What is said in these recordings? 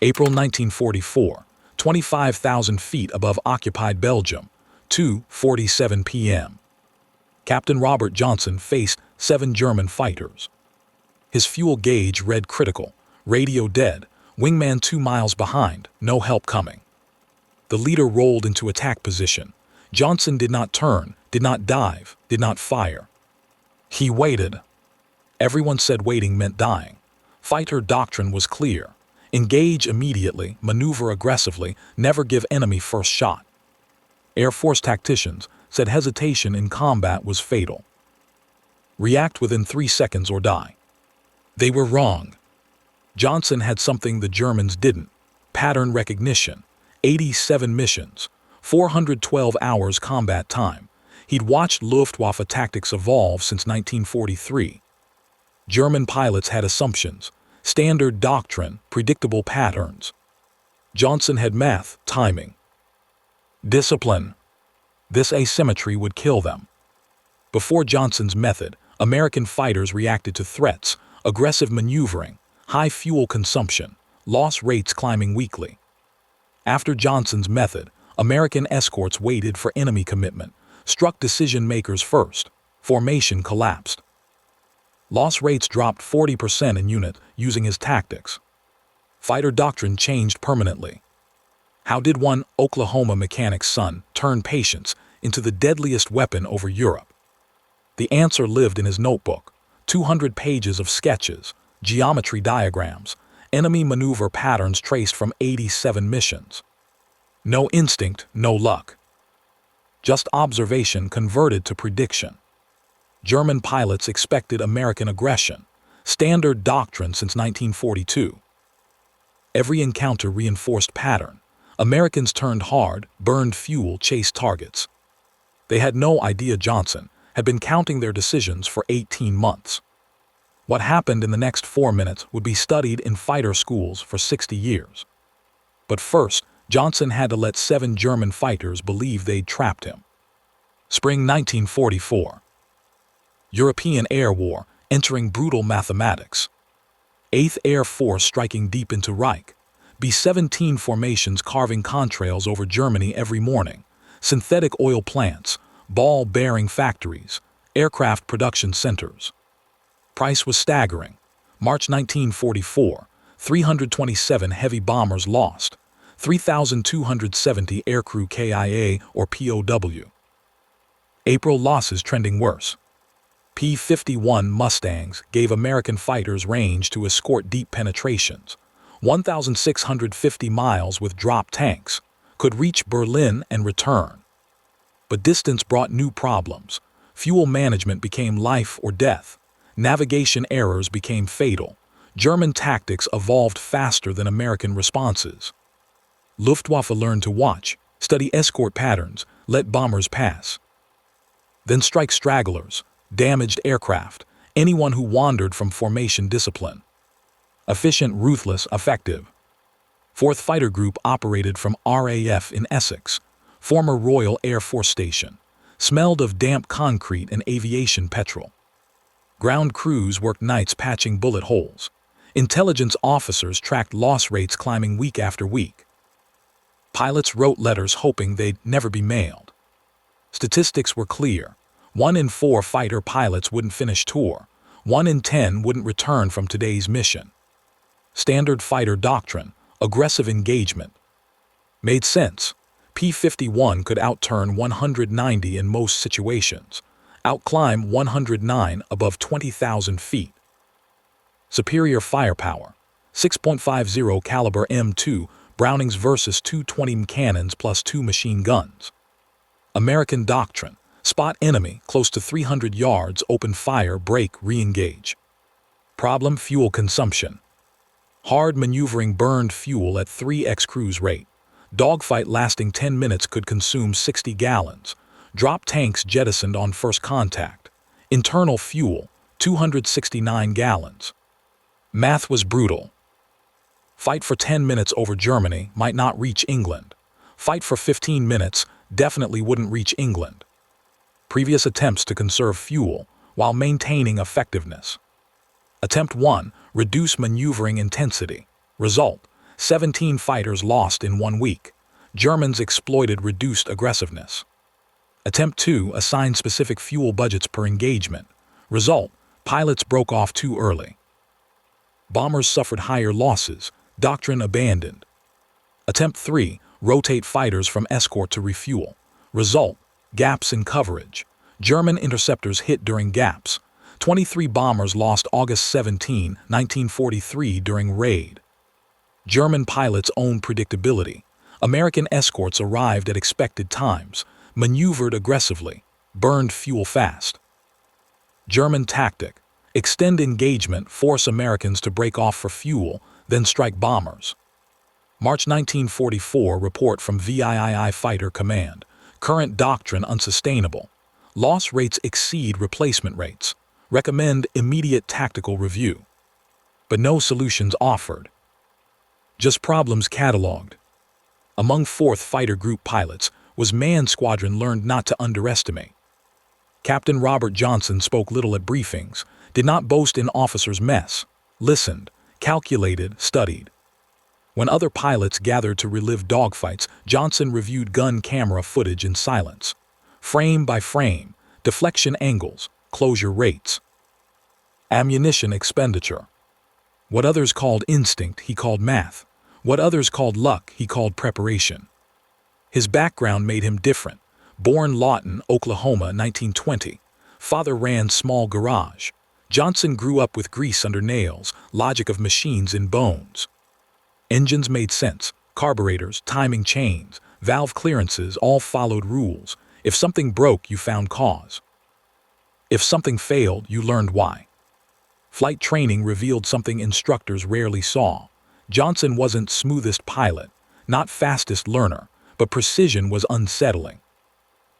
April 1944, 25,000 feet above occupied Belgium, 2:47 p.m. Captain Robert Johnson faced 7 German fighters. His fuel gauge read critical, radio dead, wingman 2 miles behind, no help coming. The leader rolled into attack position. Johnson did not turn, did not dive, did not fire. He waited. Everyone said waiting meant dying. Fighter doctrine was clear. Engage immediately, maneuver aggressively, never give enemy first shot. Air Force tacticians said hesitation in combat was fatal. React within 3 seconds or die. They were wrong. Johnson had something the Germans didn't: pattern recognition. 87 missions, 412 hours combat time. He'd watched Luftwaffe tactics evolve since 1943. German pilots had assumptions, standard doctrine, predictable patterns. Johnson had math, timing, discipline. This asymmetry would kill them. Before Johnson's method, American fighters reacted to threats, aggressive maneuvering, high fuel consumption, loss rates climbing weekly. After Johnson's method, American escorts waited for enemy commitment, struck decision-makers first. Formation collapsed. Loss rates dropped 40% in unit using his tactics. Fighter doctrine changed permanently. How did one Oklahoma mechanic's son turn patience into the deadliest weapon over Europe? The answer lived in his notebook: 200 pages of sketches, geometry diagrams, enemy maneuver patterns traced from 87 missions. No instinct, no luck. Just observation converted to prediction. German pilots expected American aggression, standard doctrine since 1942. Every encounter reinforced pattern. Americans turned hard, burned fuel, chased targets. They had no idea Johnson had been counting their decisions for 18 months. What happened in the next 4 minutes would be studied in fighter schools for 60 years. But first, Johnson had to let 7 German fighters believe they'd trapped him. Spring 1944. European Air War entering brutal mathematics. 8th Air Force striking deep into Reich. B-17 formations carving contrails over Germany every morning. Synthetic oil plants, ball-bearing factories, aircraft production centers. Price was staggering. March 1944, 327 heavy bombers lost, 3,270 aircrew KIA or POW. April losses trending worse. P-51 Mustangs gave American fighters range to escort deep penetrations. 1,650 miles with drop tanks, could reach Berlin and return. But distance brought new problems. Fuel management became life or death. Navigation errors became fatal. German tactics evolved faster than American responses. Luftwaffe learned to watch, study escort patterns, let bombers pass. Then strike stragglers, damaged aircraft, anyone who wandered from formation discipline. Efficient, ruthless, effective. 4th Fighter Group operated from RAF in Essex, former Royal Air Force Station, smelled of damp concrete and aviation petrol. Ground crews worked nights patching bullet holes. Intelligence officers tracked loss rates climbing week after week. Pilots wrote letters hoping they'd never be mailed. Statistics were clear. 1 in 4 fighter pilots wouldn't finish tour. 1 in 10 wouldn't return from today's mission. Standard fighter doctrine, aggressive engagement. Made sense. P-51 could outturn 190 in most situations. Outclimb 109 above 20,000 feet. Superior firepower. 6.50 caliber M2 Brownings versus 220 cannons plus 2 machine guns. American doctrine. Spot enemy close to 300 yards, open fire, break, re-engage. Problem: fuel consumption. Hard maneuvering burned fuel at 3x cruise rate. Dogfight lasting 10 minutes could consume 60 gallons. Drop tanks jettisoned on first contact. Internal fuel, 269 gallons. Math was brutal. Fight for 10 minutes over Germany, might not reach England. Fight for 15 minutes, definitely wouldn't reach England. Previous attempts to conserve fuel while maintaining effectiveness. Attempt 1, reduce maneuvering intensity. Result: 17 fighters lost in 1 week. Germans exploited reduced aggressiveness. Attempt 2, assigned specific fuel budgets per engagement. Result, pilots broke off too early. Bombers suffered higher losses. Doctrine abandoned. Attempt 3, rotate fighters from escort to refuel. Result, gaps in coverage. German interceptors hit during gaps. 23 bombers lost August 17, 1943 during raid. German pilots own predictability. American escorts arrived at expected times, maneuvered aggressively, burned fuel fast. German tactic: extend engagement, force Americans to break off for fuel, then strike bombers. March 1944 report from WWII Fighter Command. Current doctrine unsustainable. Loss rates exceed replacement rates. Recommend immediate tactical review. But no solutions offered. Just problems catalogued. Among 4th Fighter Group pilots was Man Squadron learned not to underestimate. Captain Robert Johnson spoke little at briefings, did not boast in officers' mess, listened, calculated, studied. When other pilots gathered to relive dogfights, Johnson reviewed gun camera footage in silence. Frame by frame, deflection angles, closure rates. Ammunition expenditure. What others called instinct, he called math. What others called luck, he called preparation. His background made him different. Born Lawton, Oklahoma, 1920. Father ran small garage. Johnson grew up with grease under nails, logic of machines in bones. Engines made sense. Carburetors, timing chains, valve clearances all followed rules. If something broke, you found cause. If something failed, you learned why. Flight training revealed something instructors rarely saw. Johnson wasn't smoothest pilot, not fastest learner, but precision was unsettling.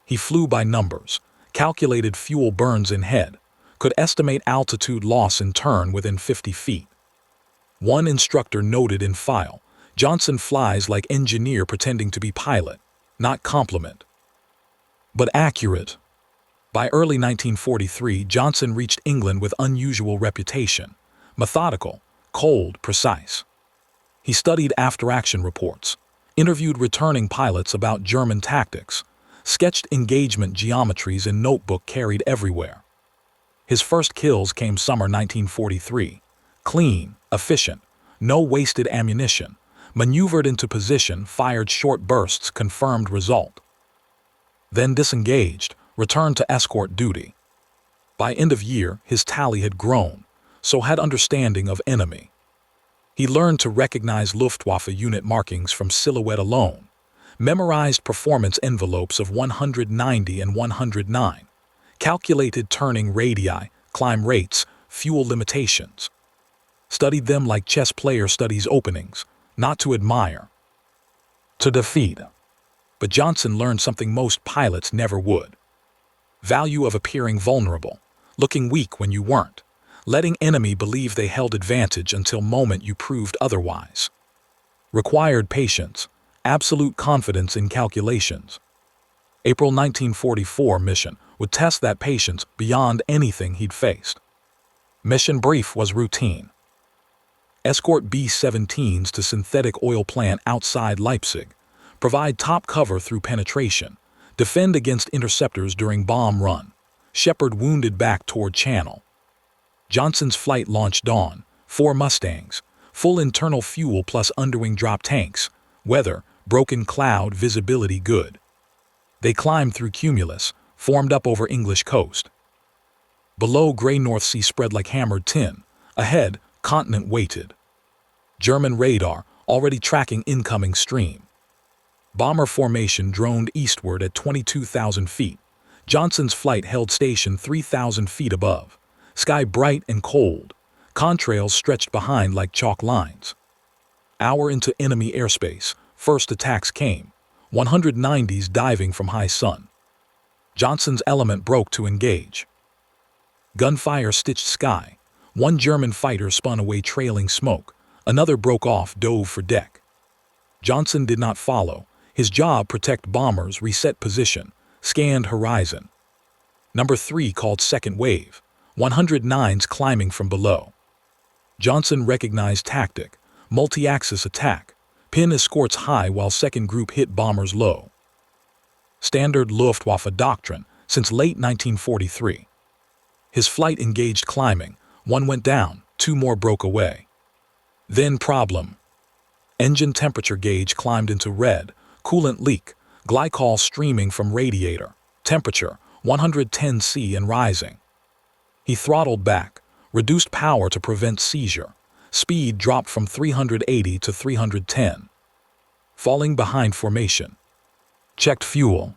He flew by numbers, calculated fuel burns in head, could estimate altitude loss in turn within 50 feet. One instructor noted in file, Johnson flies like engineer pretending to be pilot, not compliment. But accurate. By early 1943, Johnson reached England with unusual reputation. Methodical, cold, precise. He studied after-action reports, interviewed returning pilots about German tactics, sketched engagement geometries in notebook carried everywhere. His first kills came summer 1943. Clean, efficient, no wasted ammunition, maneuvered into position, fired short bursts, confirmed result. Then disengaged, returned to escort duty. By end of year, his tally had grown, so had understanding of enemy. He learned to recognize Luftwaffe unit markings from silhouette alone, memorized performance envelopes of 190 and 109, calculated turning radii, climb rates, fuel limitations. Studied them like chess player studies openings, not to admire, to defeat. But Johnson learned something most pilots never would. Value of appearing vulnerable, looking weak when you weren't, letting enemy believe they held advantage until moment you proved otherwise. Required patience, absolute confidence in calculations. April 1944 mission would test that patience beyond anything he'd faced. Mission brief was routine. Escort B-17s to synthetic oil plant outside Leipzig, provide top cover through penetration, defend against interceptors during bomb run, shepherd wounded back toward channel. Johnson's flight launched dawn, 4 Mustangs, full internal fuel plus underwing drop tanks, weather, broken cloud, visibility good. They climbed through cumulus, formed up over English coast. Below, gray North Sea spread like hammered tin. Ahead, continent waited. German radar already tracking incoming stream. Bomber formation droned eastward at 22,000 feet. Johnson's flight held station 3,000 feet above. Sky bright and cold. Contrails stretched behind like chalk lines. Hour into enemy airspace, first attacks came. 190s diving from high sun. Johnson's element broke to engage. Gunfire stitched sky. One German fighter spun away trailing smoke. Another broke off, dove for deck. Johnson did not follow. His job: protect bombers, reset position, scanned horizon. Number 3 called second wave. 109s climbing from below. Johnson recognized tactic. Multi-axis attack. Pin escorts high while second group hit bombers low. Standard Luftwaffe doctrine since late 1943. His flight engaged climbing. One went down, two more broke away. Then problem. Engine temperature gauge climbed into red, coolant leak, glycol streaming from radiator, temperature 110 C and rising. He throttled back, reduced power to prevent seizure. Speed dropped from 380 to 310. Falling behind formation. Checked fuel.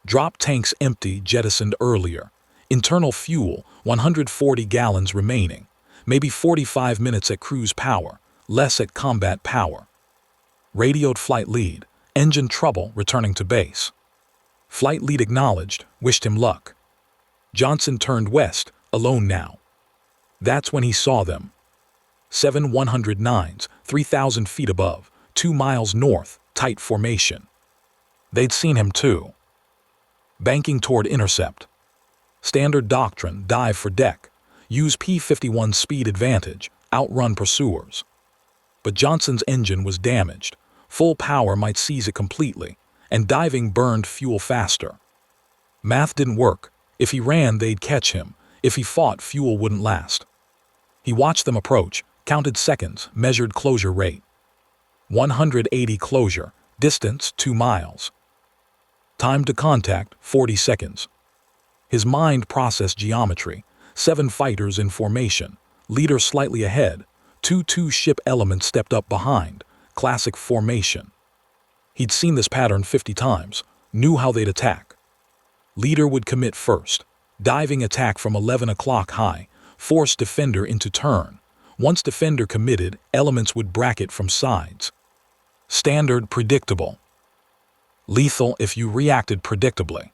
Drop tanks empty, jettisoned earlier. Internal fuel, 140 gallons remaining. Maybe 45 minutes at cruise power, less at combat power. Radioed flight lead. Engine trouble, returning to base. Flight lead acknowledged, wished him luck. Johnson turned west, alone now. That's when he saw them. 7 109s, 3,000 feet above, 2 miles north, tight formation. They'd seen him too. Banking toward intercept. Standard doctrine, dive for deck. Use P-51 speed advantage, outrun pursuers. But Johnson's engine was damaged. Full power might seize it completely, and diving burned fuel faster. Math didn't work. If he ran, they'd catch him. If he fought, fuel wouldn't last. He watched them approach, counted seconds, measured closure rate. 180 closure, distance 2 miles. Time to contact 40 seconds. His mind processed geometry. 7 fighters in formation, leader slightly ahead. 2 ship elements stepped up behind. Classic formation. He'd seen this pattern 50 times, knew how they'd attack. Leader would commit first. Diving attack from 11 o'clock high, force defender into turn. Once defender committed, elements would bracket from sides. Standard predictable. Lethal if you reacted predictably.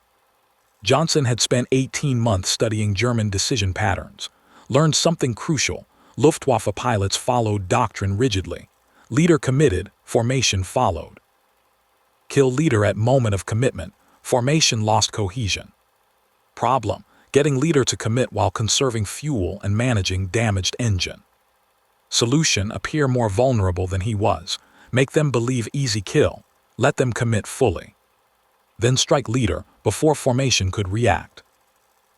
Johnson had spent 18 months studying German decision patterns. Learned something crucial. Luftwaffe pilots followed doctrine rigidly. Leader committed, formation followed. Kill leader at moment of commitment, formation lost cohesion. Problem: getting leader to commit while conserving fuel and managing damaged engine. Solution: appear more vulnerable than he was. Make them believe easy kill. Let them commit fully. Then strike leader before formation could react.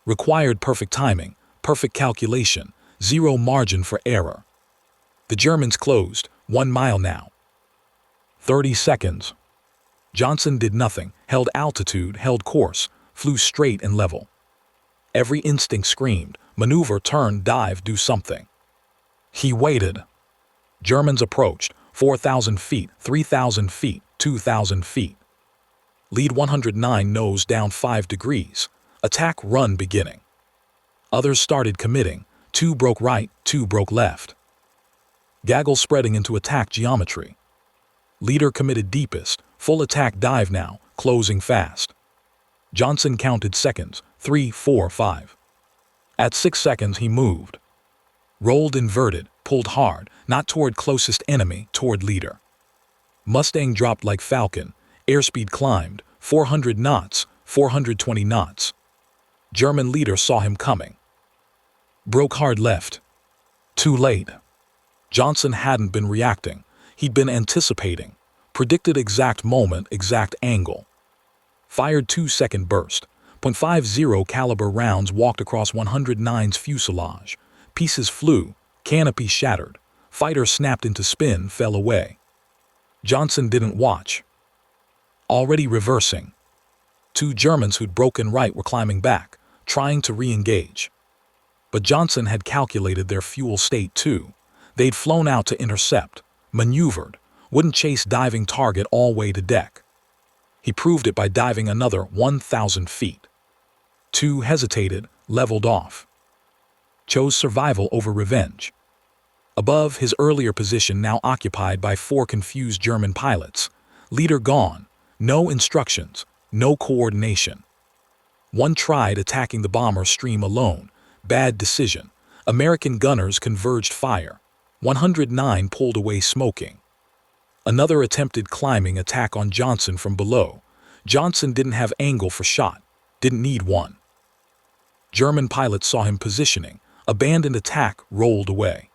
Required perfect timing, perfect calculation, zero margin for error. The Germans closed, 1 mile now. 30 seconds. Johnson did nothing, held altitude, held course, flew straight and level. Every instinct screamed, maneuver, turn, dive, do something. He waited. Germans approached, 4,000 feet, 3,000 feet, 2,000 feet. Lead 109 nose down 5 degrees. Attack run beginning. Others started committing. 2 broke right, 2 broke left. Gaggle spreading into attack geometry. Leader committed deepest, full attack dive now, closing fast. Johnson counted seconds, 3, 4, 5. At 6 seconds he moved. Rolled inverted, pulled hard, not toward closest enemy, toward leader. Mustang dropped like Falcon, airspeed climbed, 400 knots, 420 knots. German leader saw him coming. Broke hard left. Too late. Johnson hadn't been reacting. He'd been anticipating. Predicted exact moment, exact angle. Fired 2-second burst. .50 caliber rounds walked across 109's fuselage. Pieces flew. Canopy shattered. Fighter snapped into spin, fell away. Johnson didn't watch. Already reversing. 2 Germans who'd broken right were climbing back, trying to re-engage. But Johnson had calculated their fuel state too. They'd flown out to intercept, maneuvered, wouldn't chase diving target all way to deck. He proved it by diving another 1,000 feet. 2 hesitated, leveled off. Chose survival over revenge. Above, his earlier position now occupied by 4 confused German pilots. Leader gone, no instructions, no coordination. One tried attacking the bomber stream alone, bad decision. American gunners converged fire. 109 pulled away smoking. Another attempted climbing attack on Johnson from below. Johnson didn't have angle for shot, didn't need one. German pilots saw him positioning, abandoned attack, rolled away.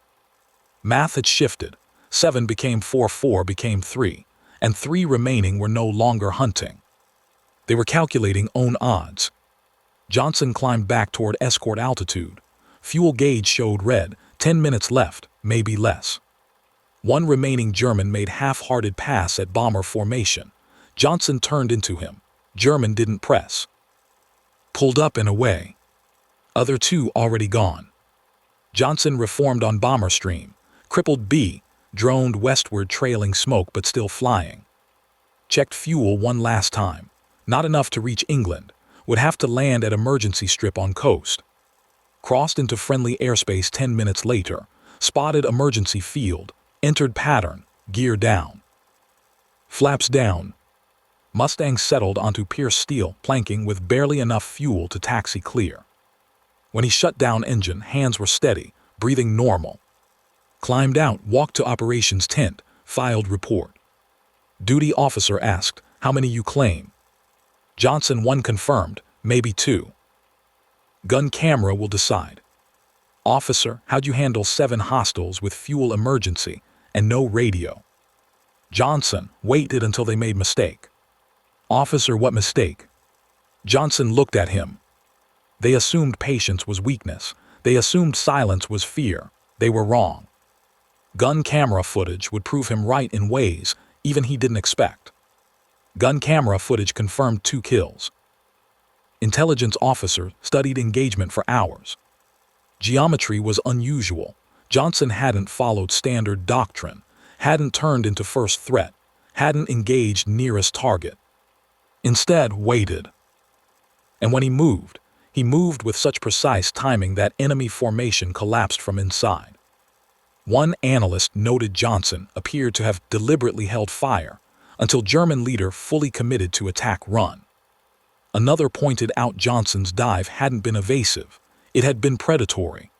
Math had shifted. 7 became 4, 4 became 3, and 3 remaining were no longer hunting. They were calculating own odds. Johnson climbed back toward escort altitude. Fuel gauge showed red, 10 minutes left, maybe less. One remaining German made half-hearted pass at bomber formation. Johnson turned into him. German didn't press. Pulled up and away. Other 2 already gone. Johnson reformed on bomber stream. Crippled B, droned westward trailing smoke but still flying. Checked fuel one last time. Not enough to reach England. Would have to land at emergency strip on coast. Crossed into friendly airspace 10 minutes later. Spotted emergency field. Entered pattern. Gear down. Flaps down. Mustangs settled onto pierced steel planking with barely enough fuel to taxi clear. When he shut down engine, hands were steady, breathing normal. Climbed out, walked to operations tent, filed report. Duty officer asked, "How many you claim?" Johnson, 1 confirmed, maybe 2. Gun camera will decide. Officer, how'd you handle 7 hostiles with fuel emergency and no radio? Johnson, waited until they made mistake. Officer, what mistake? Johnson looked at him. They assumed patience was weakness. They assumed silence was fear. They were wrong. Gun camera footage would prove him right in ways even he didn't expect. Gun camera footage confirmed 2 kills. Intelligence officer studied engagement for hours. Geometry was unusual. Johnson hadn't followed standard doctrine, hadn't turned into first threat, hadn't engaged nearest target. Instead, waited. And when he moved with such precise timing that enemy formation collapsed from inside. One analyst noted Johnson appeared to have deliberately held fire until German leader fully committed to attack run. Another pointed out Johnson's dive hadn't been evasive, it had been predatory.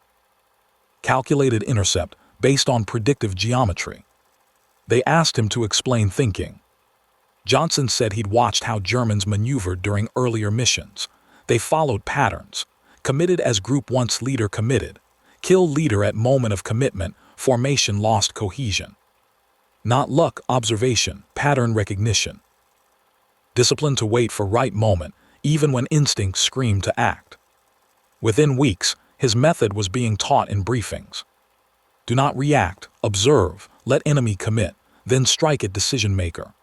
Calculated intercept based on predictive geometry. They asked him to explain thinking. Johnson said he'd watched how Germans maneuvered during earlier missions. They followed patterns, committed as group once leader committed, kill leader at moment of commitment, formation lost cohesion. Not luck, observation, pattern recognition. Discipline to wait for right moment, even when instincts screamed to act. Within weeks, his method was being taught in briefings. Do not react, observe, let enemy commit, then strike at decision maker.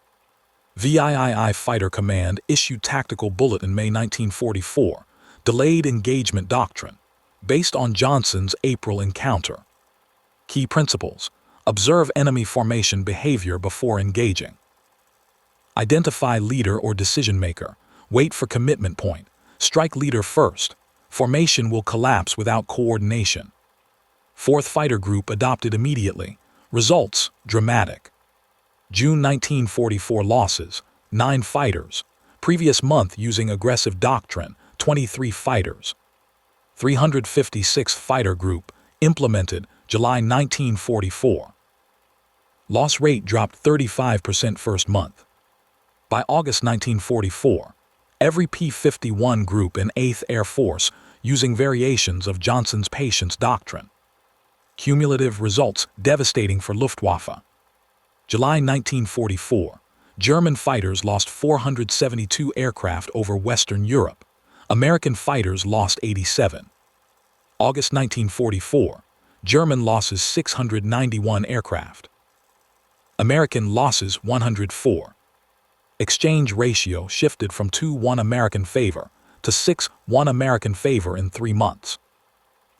WWII Fighter Command issued Tactical Bulletin May 1944, Delayed Engagement Doctrine, based on Johnson's April encounter. Key principles: observe enemy formation behavior before engaging. Identify leader or decision maker, wait for commitment point, strike leader first, formation will collapse without coordination. 4th Fighter Group adopted immediately, results dramatic. June 1944 losses, 9 fighters. Previous month using aggressive doctrine, 23 fighters. 356th Fighter Group, implemented July 1944. Loss rate dropped 35% first month. By August 1944, every P-51 group in 8th Air Force using variations of Johnson's patience doctrine. Cumulative results devastating for Luftwaffe. July 1944, German fighters lost 472 aircraft over Western Europe. American fighters lost 87. August 1944, German losses 691 aircraft. American losses 104. Exchange ratio shifted from 2-1 American favor to 6-1 American favor in 3 months.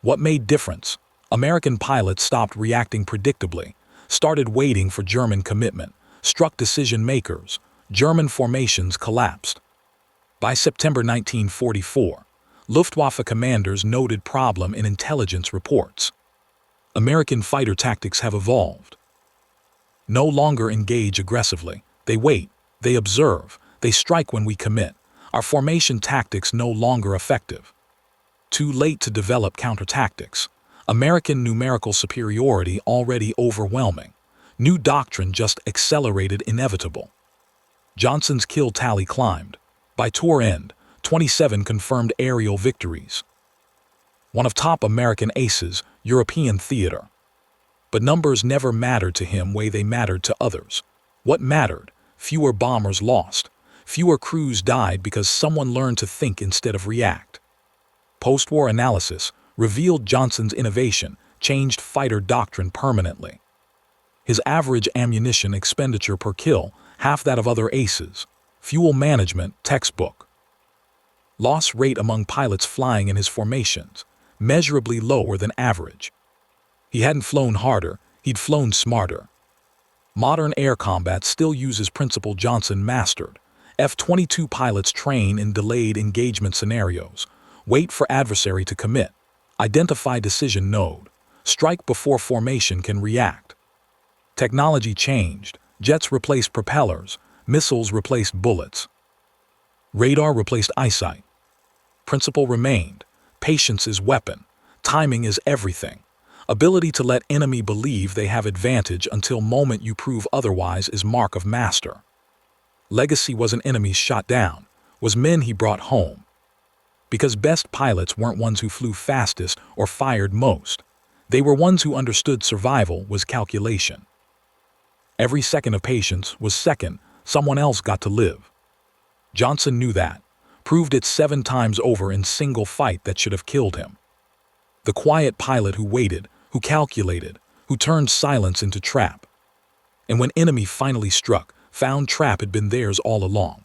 What made difference? American pilots stopped reacting predictably, started waiting for German commitment, struck decision makers, German formations collapsed. By September 1944, Luftwaffe commanders noted problem in intelligence reports. American fighter tactics have evolved. No longer engage aggressively, they wait, they observe, they strike when we commit. Our formation tactics no longer effective. Too late to develop counter-tactics. American numerical superiority already overwhelming. New doctrine just accelerated inevitable. Johnson's kill tally climbed. By tour end, 27 confirmed aerial victories. One of top American aces, European theater. But numbers never mattered to him way they mattered to others. What mattered? Fewer bombers lost. Fewer crews died because someone learned to think instead of react. Post-war analysis revealed Johnson's innovation changed fighter doctrine permanently. His average ammunition expenditure per kill, half that of other aces. Fuel management, textbook. Loss rate among pilots flying in his formations, measurably lower than average. He hadn't flown harder, he'd flown smarter. Modern air combat still uses principle Johnson mastered. F-22 pilots train in delayed engagement scenarios. Wait for adversary to commit. Identify decision node. Strike before formation can react. Technology changed. Jets replaced propellers. Missiles replaced bullets. Radar replaced eyesight. Principle remained. Patience is weapon. Timing is everything. Ability to let enemy believe they have advantage until moment you prove otherwise is mark of master. Legacy wasn't enemies shot down, was men he brought home. Because best pilots weren't ones who flew fastest or fired most. They were ones who understood survival was calculation. Every second of patience was second someone else got to live. Johnson knew that, proved it 7 times over in single fight that should have killed him. The quiet pilot who waited, who calculated, who turned silence into trap. And when enemy finally struck, found trap had been theirs all along.